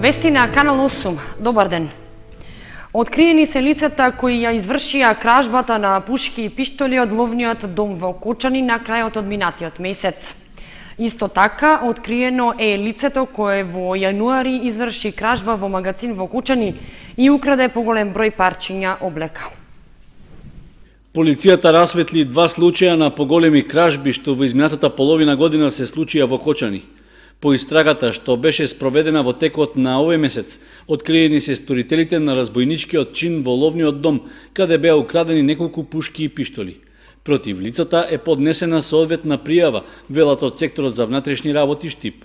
Вести на Канал 8. Добар ден. Откриени се лицата кои ја извршија кражбата на пушки и пиштоли од ловниот дом во Кочани на крајот од минатиот месец. Исто така, откриено е лицето кое во јануари изврши кражба во магазин во Кочани и украде поголем број парчиња облека. Полицијата расветли два случаја на поголеми кражби што во изминатата половина година се случија во Кочани. По истрагата што беше спроведена во текот на овој месец, откриени се сторителите на разбојничкиот чин во ловниот дом, каде беа украдени неколку пушки и пиштоли. Против лицата е поднесена соодветна пријава, велат од секторот за внатрешни работи Штип.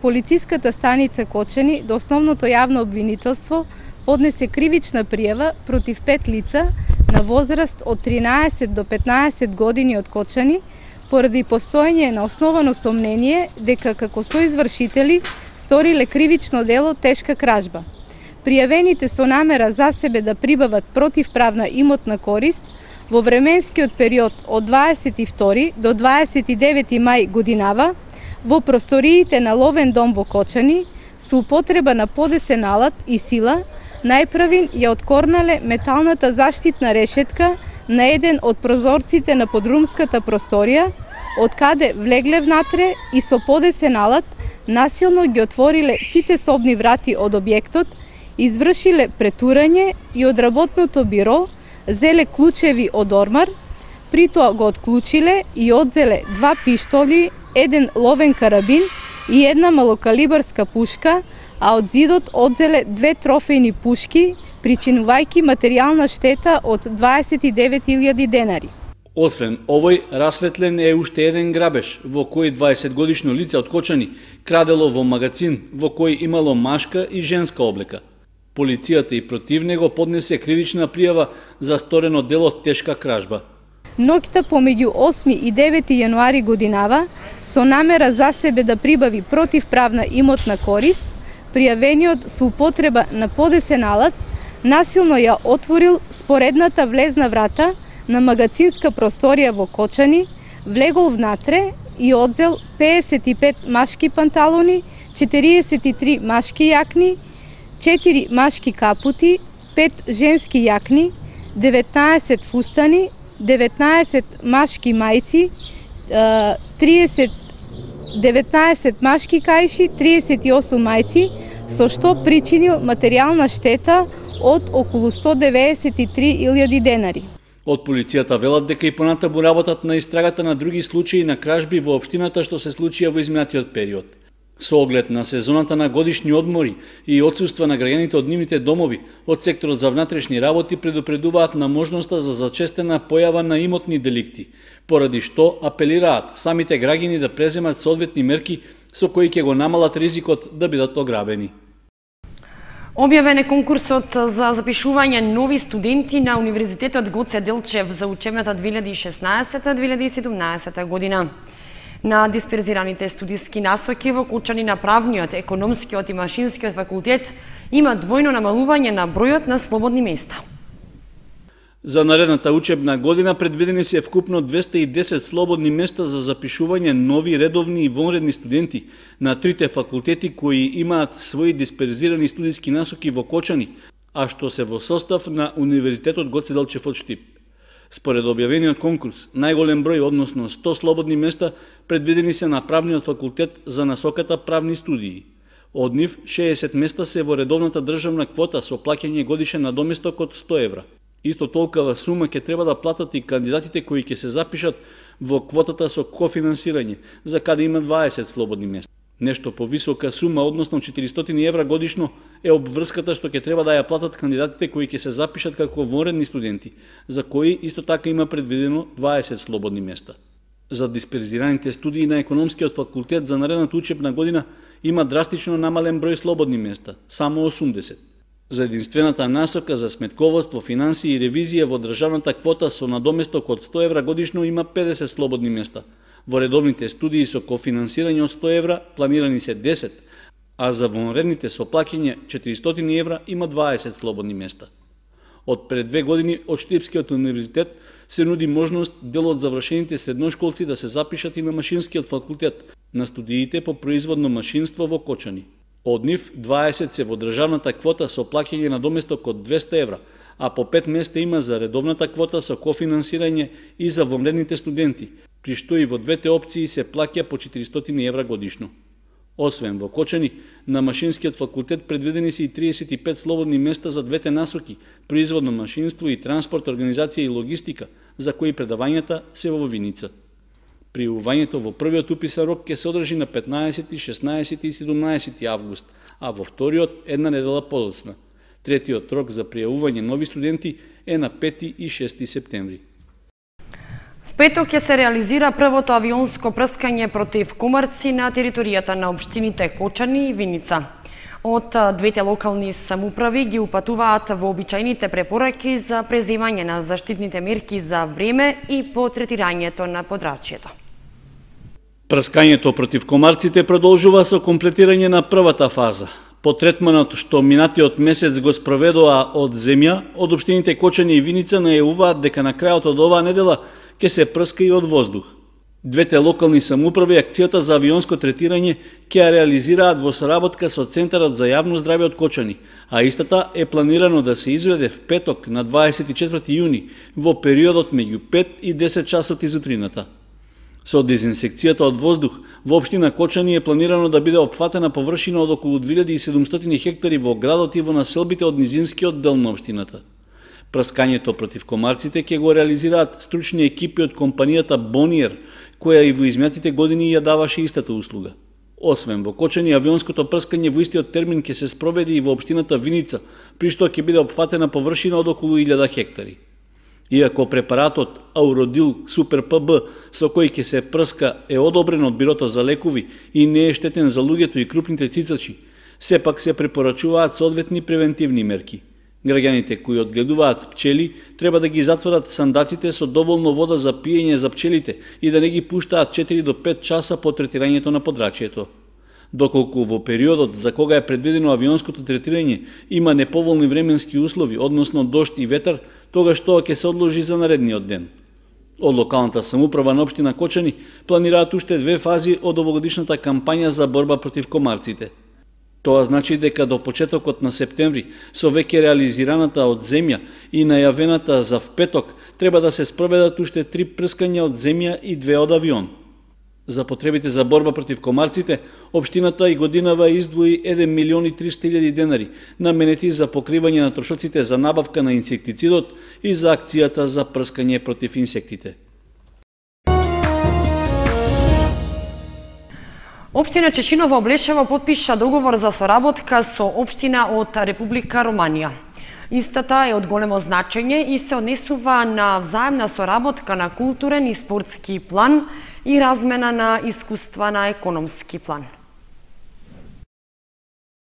Полициската станица Кочани до основното јавно обвинителство поднесе кривична пријава против 5 лица на возраст од 13 до 15 години од Кочани, поради постоење на основано сомнение дека како соизвршители сториле кривично дело тешка кражба. Пријавените со намера за себе да прибават противправна имотна корист во временскиот период од 22 до 29 мај годинава во просториите на ловен дом во Кочани со употреба на подесен алат и сила најпрвин ја откорнале металната заштитна решетка на еден од прозорците на подрумската просторија, од каде влегле внатре и со подесен алат насилно ги отвориле сите собни врати од објектот, извршиле претурање и од работното биро зеле клучеви од ормар, притоа го отклучиле и одзеле 2 пиштоли, еден ловен карабин и една малокалибарска пушка, а од зидот одзеле 2 трофејни пушки, причинувајќи материјална штета од 29.000 денари. Освен овој, расветлен е уште еден грабеж, во кој 20-годишно лице од Кочани крадело во магазин во кој имало машка и женска облека. Полицијата и против него поднесе кривична пријава за сторено дело тешка кражба. Ноќта помеѓу 8 и 9 јануари годинава, со намера за себе да прибави противправна имотна корист, пријавениот со употреба на подесен алат насилно ја отворил споредната влезна врата на магазинска просторија во Кочани, влегол внатре и одзел 55 машки панталони, 43 машки јакни, 4 машки капути, 5 женски јакни, 19 фустани, 19 машки мајци, 19 машки кајши, 38 мајци, со што причинил материјална штета од околу 193.000 денари. Од полицијата велат дека и понатаму работат на истрагата на други случаи на кражби во општината што се случија во изминатиот период. Со оглед на сезоната на годишни одмори и отсуства на граѓаните од нивните домови, од секторот за внатрешни работи предупредуваат на можноста за зачестена појава на имотни деликти, поради што апелираат самите граѓани да преземат соодветни мерки со кои ќе го намалат ризикот да бидат ограбени. Објавен е конкурсот за запишување нови студенти на Универзитетот Гоце Делчев за учебната 2016-2017 година. На дисперзираните студиски насоки во Кочани на правниот, економскиот и машинскиот факултет има двојно намалување на бројот на слободни места. За наредната учебна година предвидени се вкупно 210 слободни места за запишување нови редовни и вонредни студенти на трите факултети кои имаат своји дисперзирани студиски насоки во Кочани, а што се во состав на Универзитетот Гоце Делчев од Штип. Според објавениот конкурс, најголем број, односно 100 слободни места, предвидени се на правниот факултет за насоката правни студии. Од нив 60 места се во редовната државна квота со плаќање годишен надоместок од 100 евра. Исто толкова сума ќе треба да платат и кандидатите кои ќе се запишат во квотата со кофинансирање, за каде има 20 слободни места. Нешто повисока сума, односно 400 евра годишно, е обврската што ќе треба да ја платат кандидатите кои ќе се запишат како вонредни студенти, за кои исто така има предвидено 20 слободни места. За дисперзираните студии на економскиот факултет за наредната учебна година има драстично намален број слободни места, само 80. За единствената насока за сметководство, финансии и ревизија во државната квота со надоместок од 100 евра годишно има 50 слободни места. Во редовните студии со кофинансирање од 100 евра планирани се 10, а за вонредните со плаќање 400 евра има 20 слободни места. Од пред 2 години од Штипскиот универзитет се нуди можност дел од завршените средношколци да се запишат и на машинскиот факултет на студиите по производно машинство во Кочани. Од нив 20 се во државната квота со плаќање на доместок од 200 евра, а по 5 места има за редовната квота со кофинансирање и за вонредните студенти, при што и во двете опции се плаќа по 400 евра годишно. Освен во Кочани, на Машинскиот факултет предвидени се и 35 слободни места за двете насоки, производно машинство и транспорт, организација и логистика, за кои предавањата се во Виница. Пријавувањето во првиот уписен рок ќе се одржи на 15, 16 и 17 август, а во вториот една недела подоцна. Третиот рок за пријавување нови студенти е на 5 и 6 септември. В петок ќе се реализира првото авионско прскање против комарци на територијата на општините Кочани и Виница. Од двете локални самоуправи ги упатуваат вообичајните препораки за преземање на заштитните мерки за време и по третирањето на подрачјето. Прскањето против комарците продолжува со комплетирање на првата фаза. По третманот што минатиот месец го спроведоа од земја, од општините Кочани и Виница најавуваат дека на крајот од оваа недела ќе се прска и од воздух. Двете локални самоуправи акцијата за авионско третирање ќе ја реализираат во соработка со Центарот за јавно здравје од Кочани, а истата е планирано да се изведе в петок на 24 јуни во периодот меѓу 5 и 10 часот изутрината. Со дезинсекцијата од воздух во општина Кочани е планирано да биде опфатена површина од околу 2700 хектари во градот и во населбите од низинскиот дел на општината. Прскањето против комарците ќе го реализираат стручни екипи од компанијата Бониер, која и во изминатите години ја даваше истата услуга. Освен во Кочани, авионското прскање во истиот термин ќе се спроведе и во општината Виница, при што ќе биде опфатена површина од околу 1000 хектари. Иако препаратот Ауродил Супер ПБ со кој ќе се прска е одобрен од Бирото за лекови и не е штетен за луѓето и крупните цицачи, сепак се препорачуваат соодветни превентивни мерки. Граѓаните кои одгледуваат пчели треба да ги затворат сандаците со доволно вода за пиење за пчелите и да не ги пуштаат 4 до 5 часа по третирањето на подрачјето. Доколку во периодот за кога е предвидено авионското третирање има неповолни временски услови, односно дожд и ветар, тогаш тоа ќе се одложи за наредниот ден. Од локалната самоуправа на општина Кочани планираат уште 2 фази од овогодишната кампања за борба против комарците. Тоа значи дека до почетокот на септември, со веќе реализираната од земја и најавената за в петок, треба да се спроведат уште 3 прскања од земја и 2 од авион. За потребите за борба против комарците, општината и годинава издвои 1.300.000 денари, наменети за покривање на трошоците за набавка на инсектицидот и за акцијата за прскање против инсектите. Општина Чешиново Облешево потпиша договор за соработка со општина од Република Романија. Истата е од големо значење и се однесува на взаемна соработка на културен и спортски план и размена на искуства на економски план.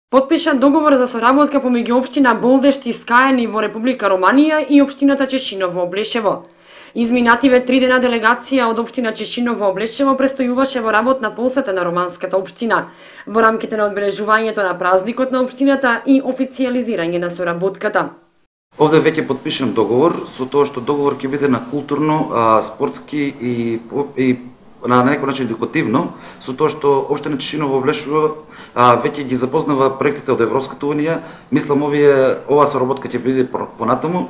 Потпишан договор за соработка помеѓу општина Болдешт и Скајани во Република Романија и општината Чешиново Облешево. Изминативе 3 дена делегација од општина Чешиново Облешево престојуваше во работна посета на романската општина во рамките на одбележувањето на празникот на општината и официјализирање на соработката. Овде веќе потпишан договор, со тоа што договор ќе биде на културно, спортски и на некој начин едукативно, со тоа што општина Чешиново Облешево веќе ги запознава проектите од Европската унија. Мислам оваа соработка ќе биде понатаму.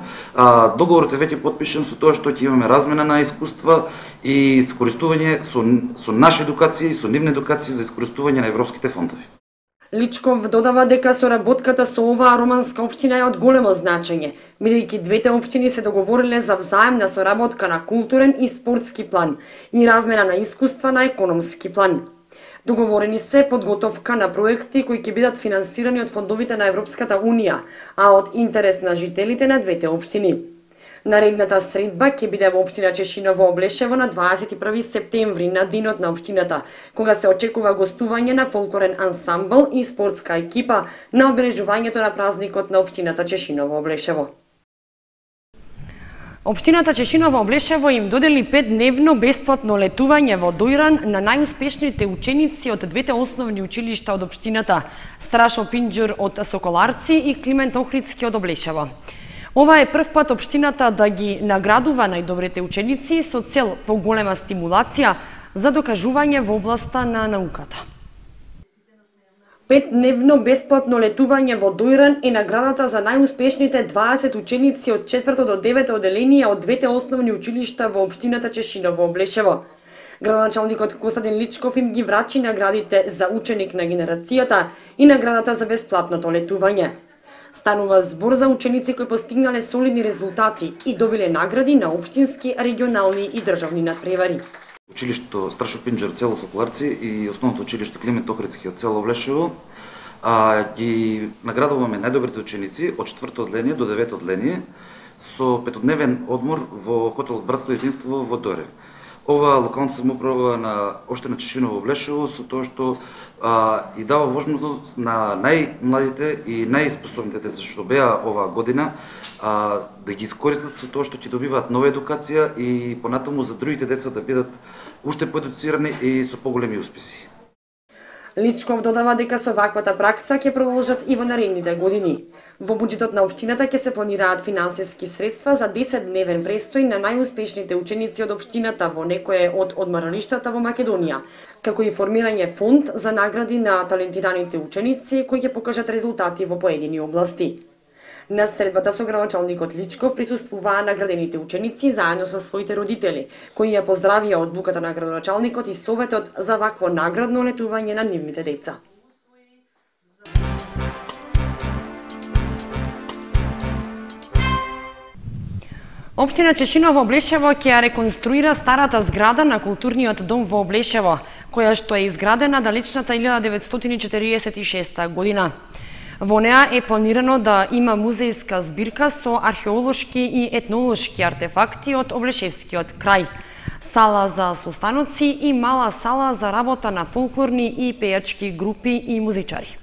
Договорот е веќе потпишан со тоа што ќе имаме размена на искуства и искористување со наша едукација и со нивна едукација за искористување на европските фондови. Личков додава дека соработката со оваа романска општина е од големо значење, бидејќи двете општини се договориле за взаемна соработка на културен и спортски план и размена на искуства на економски план. Договорени се подготовка на проекти кои ќе бидат финансирани од фондовите на Европската унија, а од интерес на жителите на двете општини. Наредната средба ќе биде во општина Чешиново Облешево на 21 септември на денот на општината, кога се очекува гостување на фолклорен ансамбл и спортска екипа на одбележувањето на празникот на општината Чешиново Облешево. Општината Чешиново Облешево им додели 5-дневно бесплатно летување во Дојран на најуспешните ученици од двете основни училишта од општината, Страшо Пинџур од Соколарци и Климент Охридски од Облешево. Ова е прв пат општината да ги наградува најдобрите ученици со цел поголема стимулација за докажување во областа на науката. 5-дневно бесплатно летување во Дојран е наградата за најуспешните 20 ученици од 4 до 9 одделение од двете основни училишта во општината Чешиново Облешево. Градоначалникот Костадин Личков им ги врачи наградите за ученик на генерацијата и наградата за бесплатното летување. Станува збор за ученици кои постигнале солидни резултати и добиле награди на општински, регионални и државни надпревари. Училиштето Страшо Пинџер од село Соколарци и основното училиште Климент Охридски од село Облешево ги наградуваме најдобрите ученици од 4-то одделение до 9-то одделение со 5-дневен одмор во хотелот Братство и единство во Дојран. Ова локална самоуправа на општина Чешиново Облешево со тоа што и дава возможност на најмладите и најспособните деца што беа оваа година да ги искористат со тоа што ќе добиваат нова едукација и понатаму за другите деца да бидат уште поедуцирани и со поголеми успеси. Личков додава дека со ваквата пракса ќе продолжат и во наредните години. Во буџетот на општината ќе се планираат финансиски средства за 10-дневен престој на најуспешните ученици од општината во некое од одморалиштата во Македонија, како и формирање фонд за награди на талентираните ученици кои ќе покажат резултати во поедини области. На средбата со градоначалникот Личков присуствуваа наградените ученици заедно со своите родители, кои ја поздравија одлуката на градоначалникот и советот за вакво наградно летување на нивните деца. Општина Чешиново Облешево ќе ја реконструира старата зграда на културниот дом во Облешево, која што е изградена далечната 1946 година. Во неа е планирано да има музејска збирка со археолошки и етнолошки артефакти од Облешевскиот крај, сала за состаноци и мала сала за работа на фолклорни и пејачки групи и музичари.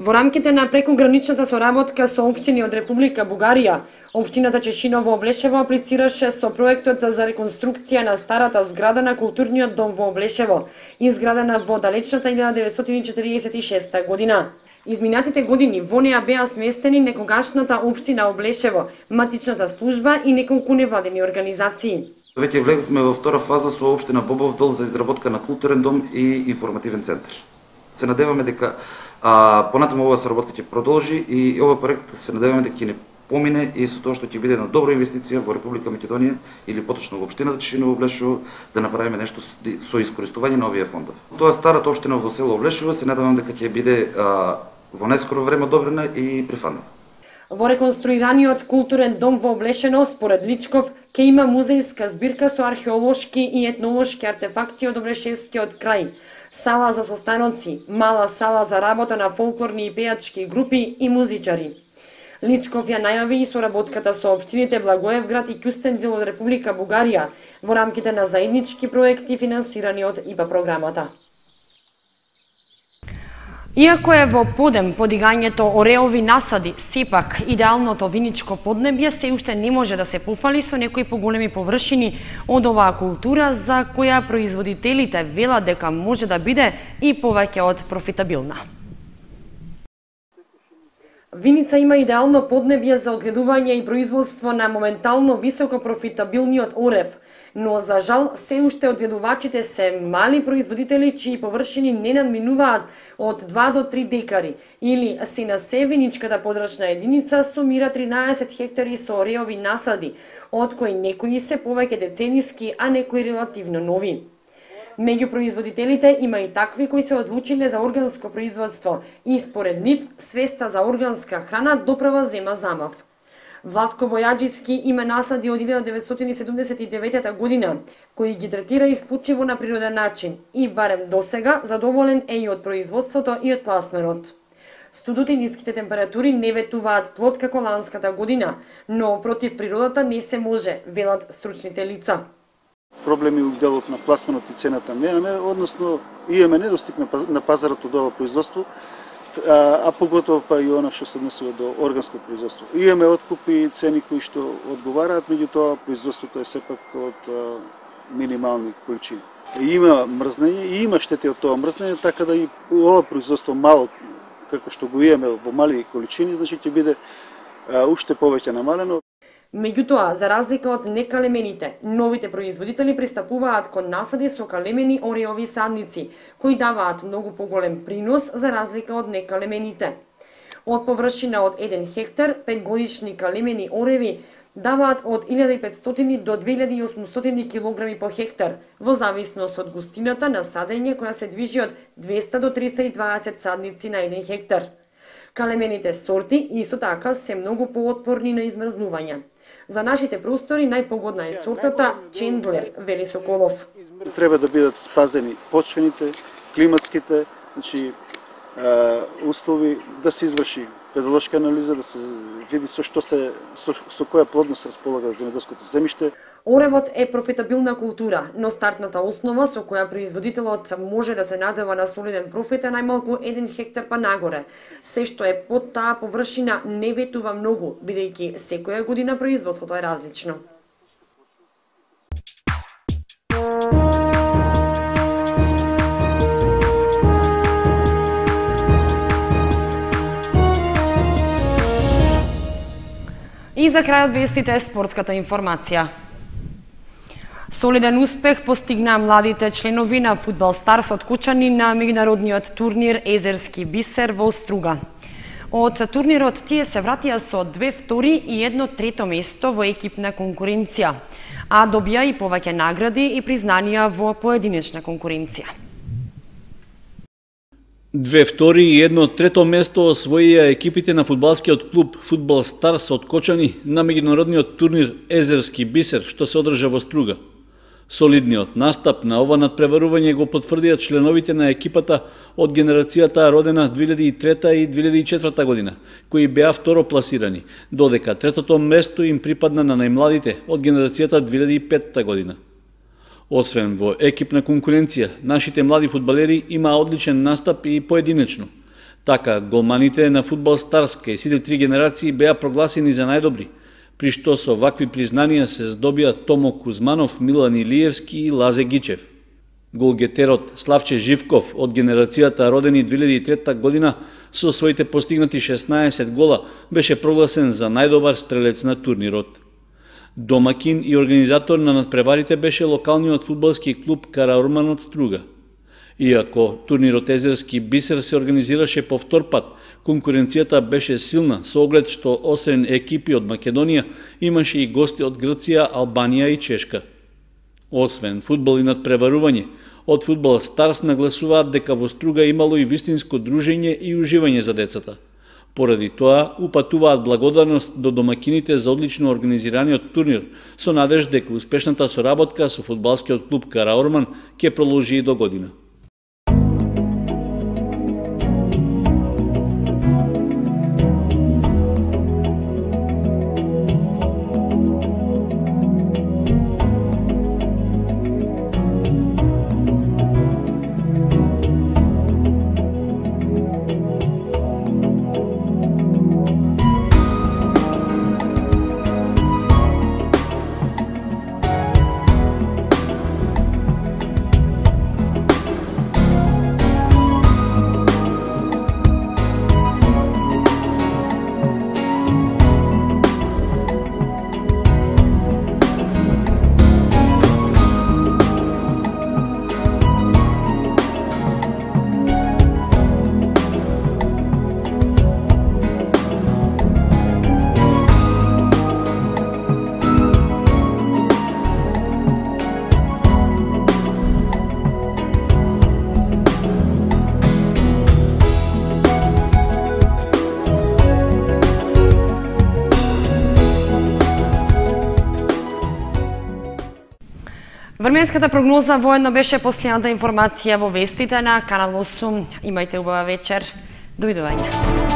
Во рамките на прекограничната соработка со општини од Република Бугарија, општината Чешиново Облешево аплицираше со проектот за реконструкција на старата зграда на културниот дом во Облешево, изградена во далечната 1946 година. Изминатите години во неа беа сместени некогашната општина Облешево, матичната служба и неколку невладени организации. Веќе влегме во втора фаза со општина Бобовдол за изработка на културен дом и информативен центар. Се надеваме дека понатаму оваа соработка ќе продолжи и овој проект се надеваме дека ќе не помине и со тоа што ќе биде една добра инвестиција во Република Македонија или поточно во општината Чешиново Облешево да направиме нешто со искористување на овие фондови. Тоа старата општина во село Облешево се надевам дека ќе биде во најскоро време одобрена и прифандена. Во реконструираниот културен дом во Облешено, според Личков, ќе има музејска збирка со археолошки и етнолошки артефакти од Облешевскиот крај, сала за состаноци, мала сала за работа на фолклорни и пејачки групи и музичари. Личков ја најави и соработката со општините Благоевград и Кюстендил од Република Бугарија во рамките на заеднички проекти финансирани од ИПА програмата. Иако е во подем подигањето ореови насади, сепак идеалното виничко поднебје се уште не може да се пофали со некои поголеми површини од оваа култура за која производителите велат дека може да биде и повеќе од профитабилна. Виница има идеално поднебје за одгледување и производство на моментално високо профитабилниот орев, но за жал се уште одгледувачите се мали производители чии површини не надминуваат од 2 до 3 декари или се на се виничката подрачна единица сумира 13 хектари со ореови насади, од кои некои се повеќе децениски, а некои релативно нови. Меѓу производителите има и такви кои се одлучиле за органско производство и според нив свеста за органска храна доправа зема замав. Владко Бојаджицки има насади од 1979 година, кои ги третира исклучиво на природен начин и барем досега задоволен е и од производството и од пласменот. Студот и ниските температури не ветуваат плод како ланската година, но против природата не се може, велат стручните лица. Проблеми у делот на пласменот и цената немаме, односно имаме недостиг на пазарот од ова производство, а поготово па и она што се однесува до органско производство. Имаме откупи цени кои што одговараат, меѓутоа производството е сепак од минимални количини. Има мрзнење и има штети од тоа мрзнење, така да и ова производство мало, како што го имаме во мали количини, значи ќе биде уште повеќе намалено. Меѓутоа, за разлика од некалемените, новите производители пристапуваат кон насади со калемени ореови садници, кои даваат многу поголем принос за разлика од некалемените. Од површина од 1 хектар, 5-годишни калемени ореви даваат од 1500 до 2800 килограми по хектар, во зависност од густината на садење која се движи од 200 до 320 садници на 1 хектар. Калемените сорти исто така се многу поотпорни на измрзнување. За нашите простори најпогодна е сортата Чендлер, вели Соколов. Треба да бидат спазени почвените, климатските, услови, да се изврши педолошка анализа, да се види со која плодност располага земјоделското земјиште. Оревот е профитабилна култура, но стартната основа со која производителот може да се надева на солиден профит е најмалку 1 хектар па нагоре. Се што е под таа површина не ветува многу, бидејќи секоја година производството е различно. И за крајот вестите спортската информација. Солиден успех постигнаа младите членови на Фудбал Старс од Кучани на меѓународниот турнир Езерски бисер во Струга. Од турнирот тие се вратија со 2 втори и 1 трето место во екипна конкуренција, а добија и повеќе награди и признанија во поединечна конкуренција. 2 втори и 1 трето место освоија екипите на фудбалскиот клуб Фудбал Старс од Кочани на меѓународниот турнир Езерски бисер, што се одржа во Струга. Солидниот настап на ова надпреварување го потврдија членовите на екипата од генерацијата родена 2003 и 2004 година, кои беа второ пласирани, додека третото место им припадна на најмладите од генерацијата 2005 година. Освен во екипна конкуренција, нашите млади фудбалери имаа одличен настап и поединечно. Така, голманите на Фудбал Старс кај сите 3 генерации беа прогласени за најдобри, при што со вакви признанија се здобија Томо Кузманов, Милан Илиевски и Лазе Гичев. Голгетерот Славче Живков од генерацијата родени 2003 година со своите постигнати 16 гола беше прогласен за најдобар стрелец на турнирот. Домакин и организатор на надпреварите беше локалниот фудбалски клуб Караорман од Струга. Иако турнирот Езерски бисер се организираше по втор пат, конкуренцијата беше силна со оглед што освен екипи од Македонија имаше и гости од Грција, Албанија и Чешка. Освен фудбал и надпреварување, од Фудбал Старс нагласуваат дека во Струга имало и вистинско дружење и уживање за децата. Поради тоа, упатуваат благодарност до домакините за одлично организираниот турнир, со надеж дека успешната соработка со фудбалскиот клуб Караорман ќе продолжи и до година. Временската прогноза воедно беше последната информација во вестите на Канал 8. Имајте убава вечер. Довидување.